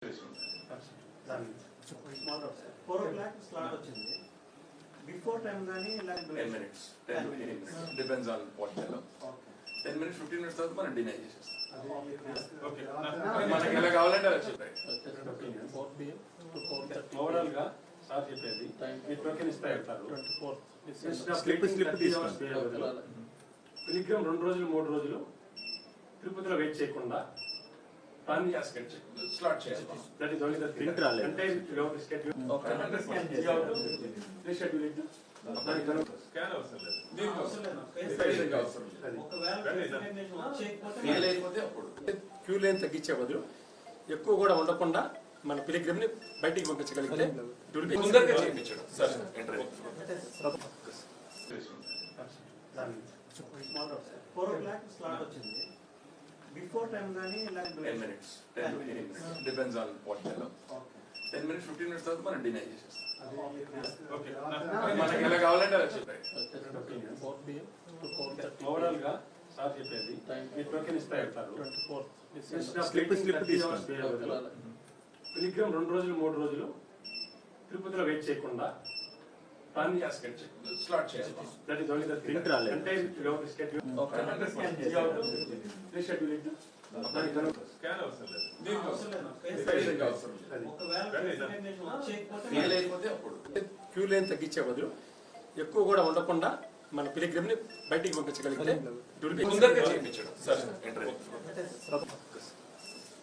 4 o'clock slot వచ్చింది. Before time గానీ 10 minutes. 10 minutes. Depends on what they love. 10 minutes, 15 minutes తర్వాత మనం deny చేసేస్తాం. ఓకే. మనకి ఎలా కావాలంటే అలా చెప్తాయి. 4 PM to 4:30. ఓవరాల్ గా సార్ చెప్పేది ఈ టోకెన్ ఇస్తా వెళ్తారు. 24. స్లిప్ పిలిగ్రిమ్ 2 రోజులు 3 రోజులు తిరుపతిలో వెయిట్ చేయకుండా ప్లాన్ స్లాట్ చేయాలి. That is only the thing. అంటే you have to schedule. Okay. Schedule it. Scan అవసరం లేదు. క్యూ లైన్ తగ్గించే బదులు ఎక్కువ కూడా ఉండకుండా మన పిలిగ్రిమ్ ని బయటికి పంపించగలిగితే తొందరగా చేయించడం సార్. 4 o'clock slot వచ్చింది. Before time గానీ 10 minutes. 10 minutes. Depends on what they love. 10 minutes, 15 minutes తర్వాత మనం డినై చేసేస్తాం. ఓకే. మనకి ఎలా కావాలంటే అలా చెప్తాయి. 4 PM to 4:30. ఓవరాల్ గా సార్ చెప్పేది ఈ టోకెన్ ఇస్తా వెళ్తారు. 24. పిలిగ్రిమ్ 2 రోజులు 3 రోజులు తిరుపతిలో వెయిట్ చేయకుండా ప్లాన్ స్లాట్ చేయాలి. That is only the thing. అంటే you have to schedule. Okay. Schedule it. Scan అవసరం లేదు. క్యూ లైన్ తగ్గించే బదులు ఎక్కువ కూడా ఉండకుండా మన పిలిగ్రిమ్ ని బయటికి పంపించగలిగితే తొందరగా చేయించడం సార్.